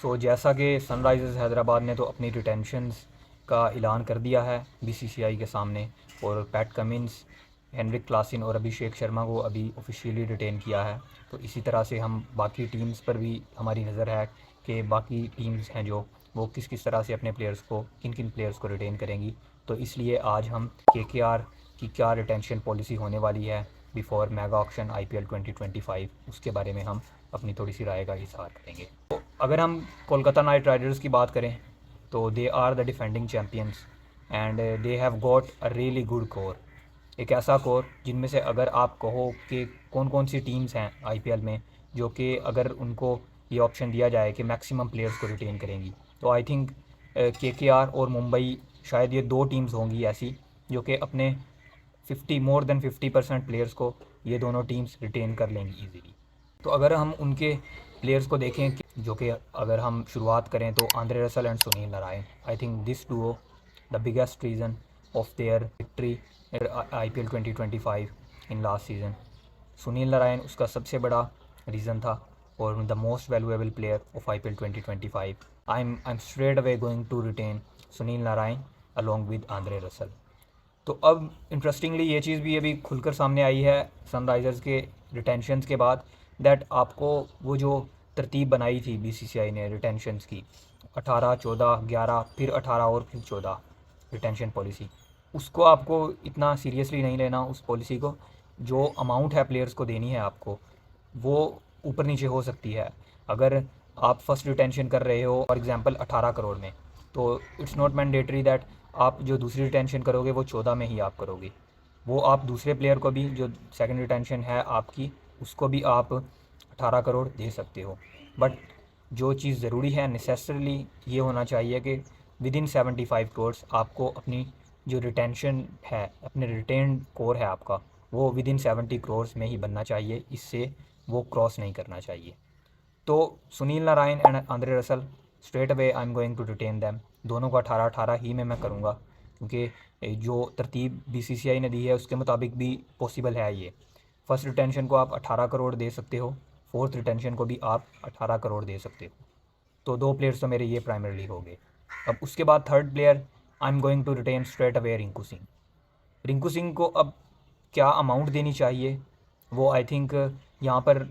सो जैसा कि सनराइज़र्स हैदराबाद ने तो अपनी रिटेंशंस का ऐलान कर दिया है बीसीसीआई के सामने, और पैट कमिंस, हेनरिक क्लासन और अभिषेक शर्मा को अभी ऑफिशियली रिटेन किया है। तो इसी तरह से हम बाकी टीम्स पर भी हमारी नज़र है कि बाकी टीम्स हैं जो वो किस किस तरह से अपने प्लेयर्स को, किन किन प्लेयर्स को रिटेन करेंगी। तो इसलिए आज हम केकेआर की क्या रिटेंशन पॉलिसी होने वाली है बिफोर मेगा ऑक्शन आईपीएल 2025, उसके बारे में हम अपनी थोड़ी सी राय का इजहार करेंगे। तो अगर हम कोलकाता नाइट राइडर्स की बात करें तो they are the defending champions and they have got a really good core. एक ऐसा कोर जिनमें से अगर आप कहो कि कौन कौन सी टीम्स हैं आईपीएल में जो कि अगर उनको ये ऑप्शन दिया जाए कि मैक्सिमम प्लेयर्स को रिटेन करेंगी, तो आई थिंक केकेआर और मुंबई शायद ये दो टीम्स होंगी ऐसी जो कि अपने 50% प्लेयर्स को ये दोनों टीम्स रिटेन कर लेंगी ईजीली। तो अगर हम उनके प्लेयर्स को देखें जो कि अगर हम शुरुआत करें तो Andre Russell and Sunil Narine, I think this duo the biggest reason of their victory IPL 2025 in last season. Sunil Narine उसका सबसे बड़ा रीज़न था और the most valuable player of IPL 2025। I am straight away going to retain Sunil Narine along with Andre Russell. तो अब interestingly ये चीज़ भी अभी खुलकर सामने आई है सनराइज़र्स के रिटेंशंस के बाद, दैट आपको वो जो तरतीब बनाई थी बीसीसीआई ने रिटेंशंस की 18, 14, 11, फिर 18 और फिर 14 रिटेंशन पॉलिसी, उसको आपको इतना सीरियसली नहीं लेना। उस पॉलिसी को, जो अमाउंट है प्लेयर्स को देनी है आपको, वो ऊपर नीचे हो सकती है। अगर आप फर्स्ट रिटेंशन कर रहे हो फॉर एग्जांपल 18 करोड़ में, तो इट्स नॉट मैंडेटरी दैट आप जो दूसरी रिटेंशन करोगे वो 14 में ही आप करोगे। वो आप दूसरे प्लेयर को भी, जो सेकंड रिटेंशन है आपकी, उसको भी आप 18 करोड़ दे सकते हो। बट जो चीज़ ज़रूरी है नेसेसरली ये होना चाहिए कि विद इन 75 करोड़ आपको अपनी जो रिटेंशन है, अपने रिटेन कोर है आपका, वो विद इन 70 करोड़ में ही बनना चाहिए, इससे वो क्रॉस नहीं करना चाहिए। तो Sunil Narine and Andre Russell straight away I am going to retain them. दोनों को 18-18 ही में मैं करूँगा, क्योंकि जो तरतीब बीसीसीआई ने दी है उसके मुताबिक भी पॉसिबल है ये। फर्स्ट रिटेंशन को आप 18 करोड़ दे सकते हो, फोर्थ रिटेंशन को भी आप 18 करोड़ दे सकते हो। तो दो प्लेयर्स तो मेरे ये प्राइमरली हो गए। अब उसके बाद third player I am going to retain straight away Rinku Singh. Rinku Singh को अब क्या अमाउंट देनी चाहिए, वो आई थिंक यहाँ पर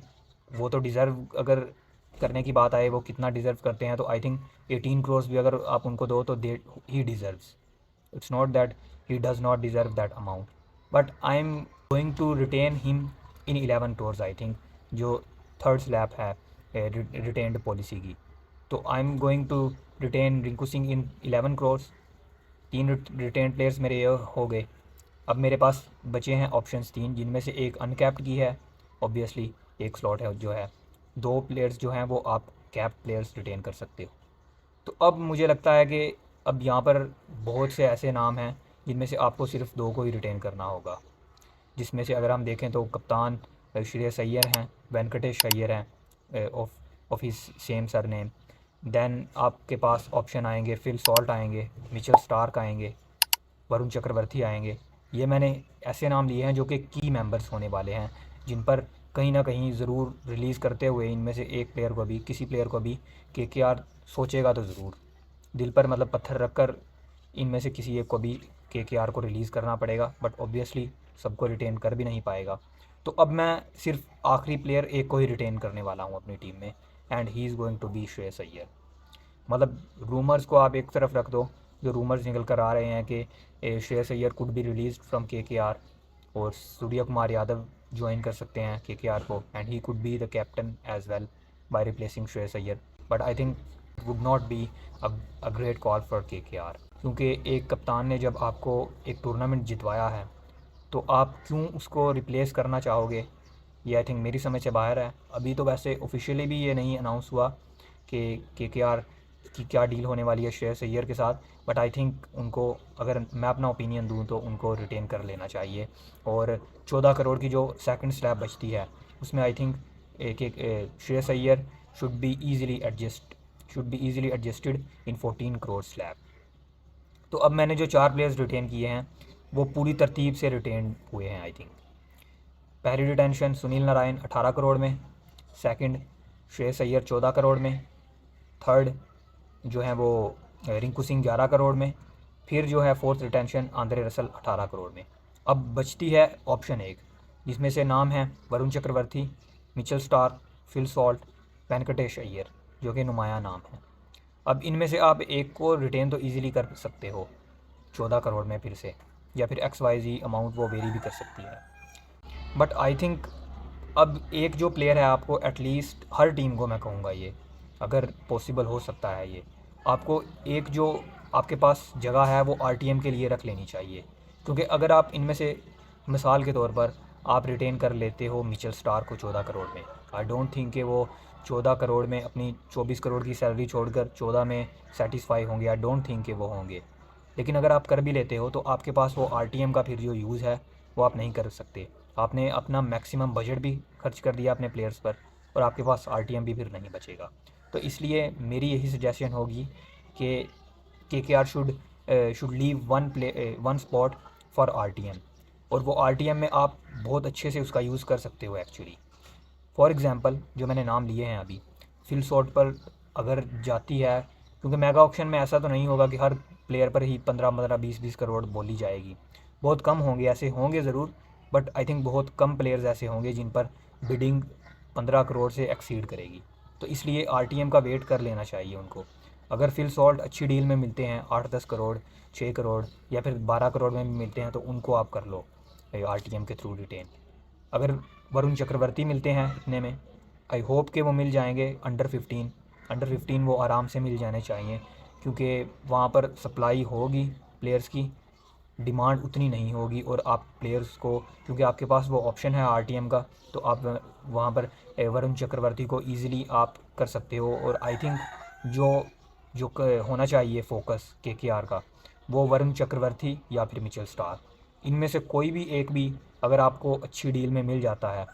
वो तो डिज़र्व, अगर करने की बात आए वो कितना डिज़र्व करते हैं, तो आई थिंक 18 करोड़ भी अगर आप उनको दो तो दे he deserves. It's not that he does not deserve that amount, but I am going to retain him in 11 crore I think, जो थर्ड स्लैब है रिटेन्ड पॉलिसी की। तो I am going to retain Rinku Singh in 11 crore. तीन retain players मेरे ये हो गए। अब मेरे पास बचे हैं ऑप्शंस तीन, जिनमें से एक अनकैप्ड की है ऑब्वियसली, एक स्लॉट है जो है, दो प्लेयर्स जो हैं वो आप कैप्ड प्लेयर्स रिटेन कर सकते हो। तो अब मुझे लगता है कि अब यहाँ पर बहुत से ऐसे नाम हैं जिनमें से आपको सिर्फ दो को ही रिटेन करना होगा, जिसमें से अगर हम देखें तो कप्तान श्रेयस अय्यर हैं, वेंकटेश अय्यर हैं of his same surname. Then आपके पास ऑप्शन आएंगे फिल सॉल्ट आएंगे, मिचेल स्टार्क आएंगे, वरुण चक्रवर्ती आएंगे। ये मैंने ऐसे नाम लिए हैं जो कि की मेंबर्स होने वाले हैं, जिन पर कहीं ना कहीं ज़रूर रिलीज़ करते हुए इनमें से एक प्लेयर को भी, किसी प्लेयर को भी केकेआर सोचेगा तो ज़रूर, दिल पर मतलब पत्थर रख कर इनमें से किसी एक को भी केकेआर को रिलीज़ करना पड़ेगा, बट ऑब्वियसली सबको रिटेन कर भी नहीं पाएगा। तो अब मैं सिर्फ आखिरी प्लेयर एक को ही रिटेन करने वाला हूँ अपनी टीम में, and he is going to be Shreyas Iyer. मतलब रूमर्स को आप एक तरफ रख दो, जो रूमर्स निकल कर आ रहे हैं कि Shreyas Iyer could be release from KKR और सूर्य कुमार यादव ज्वाइन कर सकते हैं केकेआर को, and he could be the captain as well by replacing Shreyas Iyer. But I think it would not be a great call for KKR, क्योंकि एक कप्तान ने जब आपको एक टूर्नामेंट जितवाया है तो आप क्यों उसको रिप्लेस करना चाहोगे, ये आई थिंक मेरी समझ से बाहर है। अभी तो वैसे ऑफिशियली भी ये नहीं अनाउंस हुआ कि केकेआर की क्या डील होने वाली है श्रेयस अय्यर के साथ, बट आई थिंक उनको, अगर मैं अपना ओपिनियन दूं तो उनको रिटेन कर लेना चाहिए। और 14 करोड़ की जो सेकंड स्लैब बचती है उसमें I think Shreyas Iyer should be easily adjusted in 14 crore slab. तो अब मैंने जो चार प्लेयर्स रिटेन किए हैं वो पूरी तरतीब से रिटेन हुए हैं। आई थिंक पहली रिटेंशन सुनील नारायण 18 करोड़ में, सेकंड श्रेयस अय्यर 14 करोड़ में, थर्ड जो है वो रिंकू सिंह 11 करोड़ में, फिर जो है fourth retention Andre Russell 18 crore में। अब बचती है ऑप्शन 1, जिसमें से नाम है Varun Chakravarthy, Mitchell Starc, Phil Salt, Venkatesh Iyer, जो कि नुमाया नाम है। अब इनमें से आप एक को रिटेन तो ईजिली कर सकते हो 14 करोड़ में फिर से, या फिर XYZ अमाउंट वो वेरी भी कर सकती है। बट आई थिंक अब एक जो प्लेयर है आपको एटलीस्ट हर टीम को मैं कहूँगा ये अगर पॉसिबल हो सकता है, ये आपको एक जो आपके पास जगह है वो RTM के लिए रख लेनी चाहिए। क्योंकि अगर आप इनमें से मिसाल के तौर पर आप रिटेन कर लेते हो मिचेल स्टार को 14 करोड़ में, आई डोंट थिंक कि वो 14 करोड़ में अपनी 24 करोड़ की सैलरी छोड़कर 14 में सेटिस्फाई होंगे। आई डोंट थिंक कि वो होंगे। लेकिन अगर आप कर भी लेते हो तो आपके पास वो RTM का फिर जो यूज़ है वो आप नहीं कर सकते। आपने अपना मैक्सिमम बजट भी खर्च कर दिया अपने प्लेयर्स पर और आपके पास RTM भी फिर नहीं बचेगा। तो इसलिए मेरी यही सजेशन होगी कि KKR should leave one spot for RTM, और वो RTM में आप बहुत अच्छे से उसका यूज़ कर सकते हो एक्चुअली। फॉर एग्ज़ाम्पल जो मैंने नाम लिए हैं अभी, फिल शॉट पर अगर जाती है, क्योंकि मेगा ऑक्शन में ऐसा तो नहीं होगा कि हर प्लेयर पर ही 15-15 20-20 करोड़ बोली जाएगी। बहुत कम होंगे, ऐसे होंगे ज़रूर, बट आई थिंक बहुत कम प्लेयर्स ऐसे होंगे जिन पर बिडिंग 15 करोड़ से एक्सीड करेगी। तो इसलिए RTM का वेट कर लेना चाहिए उनको। अगर फिल सॉल्ट अच्छी डील में मिलते हैं 8-10 करोड़, 6 करोड़ या फिर 12 करोड़ में भी मिलते हैं तो उनको आप कर लो RTM के थ्रू रिटेन। अगर वरुण चक्रवर्ती मिलते हैं इतने में, आई होप कि वो मिल जाएंगे अंडर 15 वो आराम से मिल जाने चाहिए, क्योंकि वहाँ पर सप्लाई होगी प्लेयर्स की, डिमांड उतनी नहीं होगी, और आप प्लेयर्स को, क्योंकि आपके पास वो ऑप्शन है RTM का, तो आप वहाँ पर वरुण चक्रवर्ती को ईज़िली आप कर सकते हो। और आई थिंक जो जो होना चाहिए फोकस KKR का, वो वरुण चक्रवर्ती या फिर मिचेल स्टार, इनमें से कोई भी एक भी अगर आपको अच्छी डील में मिल जाता है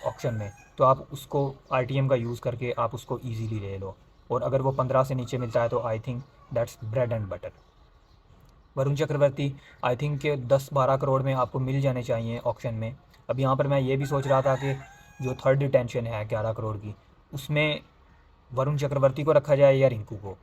ऑक्शन में, तो आप उसको RTM का यूज़ करके आप उसको ईज़िली ले लो। और अगर वो 15 से नीचे मिलता है तो I think that's bread and butter. Varun Chakravarthy I think के 10-12 करोड़ में आपको मिल जाने चाहिए ऑक्शन में। अब यहाँ पर मैं ये भी सोच रहा था कि जो थर्ड रिटेंशन है 11 करोड़ की, उसमें वरुण चक्रवर्ती को रखा जाए या रिंकू को।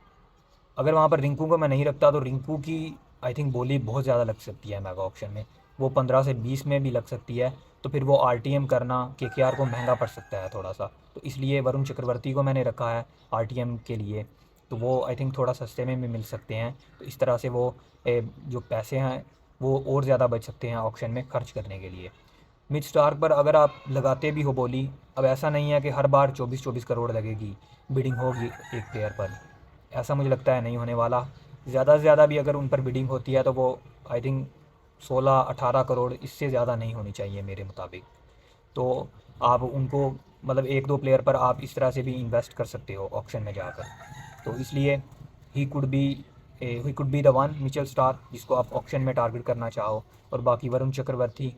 अगर वहाँ पर रिंकू को मैं नहीं रखता तो रिंकू की आई थिंक बोली बहुत ज़्यादा लग सकती है मेगा ऑप्शन में, वो 15 से 20 में भी लग सकती है। तो फिर वो RTM करना KKR को महंगा पड़ सकता है थोड़ा सा। तो इसलिए वरुण चक्रवर्ती को मैंने रखा है RTM के लिए, तो वो आई थिंक थोड़ा सस्ते में भी मिल सकते हैं। तो इस तरह से वो जो पैसे हैं वो और ज़्यादा बच सकते हैं ऑक्शन में खर्च करने के लिए। मिड स्टार्क पर अगर आप लगाते भी हो बोली, अब ऐसा नहीं है कि हर बार 24-24 करोड़ लगेगी बिडिंग होगी एक प्लेयर पर, ऐसा मुझे लगता है नहीं होने वाला। ज़्यादा से ज़्यादा भी अगर उन पर बिडिंग होती है तो वो आई थिंक 16-18 करोड़, इससे ज़्यादा नहीं होनी चाहिए मेरे मुताबिक। तो आप उनको मतलब एक दो प्लेयर पर आप इस तरह से भी इन्वेस्ट कर सकते हो ऑक्शन में जाकर। तो इसलिए ही could be the one Mitchell star जिसको आप ऑक्शन में टारगेट करना चाहो, और बाकी वरुण चक्रवर्ती,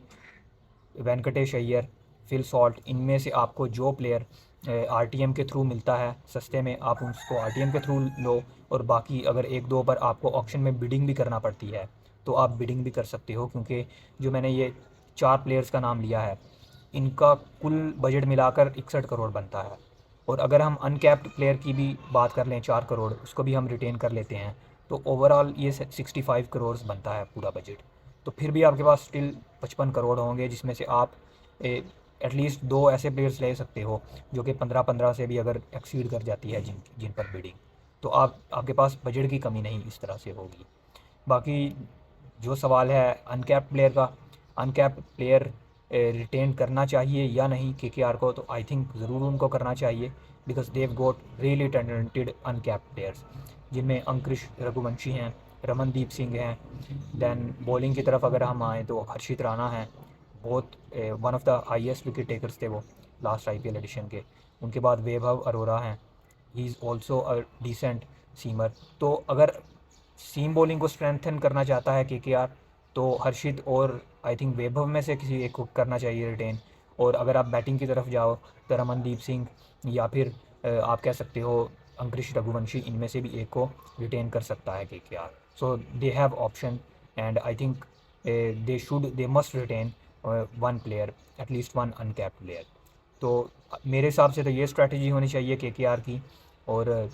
वेंकटेश अय्यर, फिल सॉल्ट, इनमें से आपको जो प्लेयर RTM के थ्रू मिलता है सस्ते में आप उसको RTM के थ्रू लो। और बाकी अगर एक दो पर आपको ऑक्शन में बिडिंग भी करना पड़ती है तो आप बिडिंग भी कर सकते हो, क्योंकि जो मैंने ये 4 प्लेयर्स का नाम लिया है इनका कुल बजट मिलाकर 61 करोड़ बनता है। और अगर हम अनकैप्ड प्लेयर की भी बात कर लें 4 करोड़, उसको भी हम रिटेन कर लेते हैं, तो ओवरऑल ये 65 करोड़ बनता है पूरा बजट। तो फिर भी आपके पास स्टिल 55 करोड़ होंगे, जिसमें से आप एटलीस्ट 2 ऐसे प्लेयर्स ले सकते हो जो कि 15-15 से भी अगर एक्सीड कर जाती है जिन जिन पर बिडिंग, तो आपके पास बजट की कमी नहीं इस तरह से होगी। बाकी जो सवाल है अनकैप्ड प्लेयर का, अनकैप्ड प्लेयर रिटेन करना चाहिए या नहीं KKR को, तो आई थिंक ज़रूर उनको करना चाहिए, because they've got really talented uncapped players, जिनमें अंकुश रघुवंशी हैं, रमनदीप सिंह हैं। दैन बॉलिंग की तरफ अगर हम आएँ तो हर्षित राणा हैं, बहुत one of the highest wicket takers थे वो लास्ट IPL एडिशन के। उनके बाद वैभव अरोरा हैं, he is also a decent seamer. तो अगर सीम बॉलिंग को स्ट्रेंथन करना चाहता है KKR तो हर्षित और आई थिंक वैभव में से किसी एक को करना चाहिए रिटेन। और अगर आप बैटिंग की तरफ जाओ तो रमनदीप सिंह या फिर आप कह सकते हो अंकुश रघुवंशी, इनमें से भी एक को रिटेन कर सकता है KKR। So they have option and I think they must retain one player, at least one uncapped player. तो मेरे हिसाब से तो ये स्ट्रैटेजी होनी चाहिए KKR की। और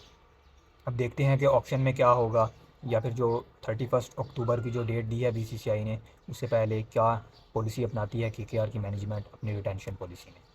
अब देखते हैं कि ऑक्शन में क्या होगा, या फिर जो 31 अक्टूबर की जो डेट दी है बीसीसीआई ने, उससे पहले क्या पॉलिसी अपनाती है केकेआर की मैनेजमेंट अपनी रिटेंशन पॉलिसी में।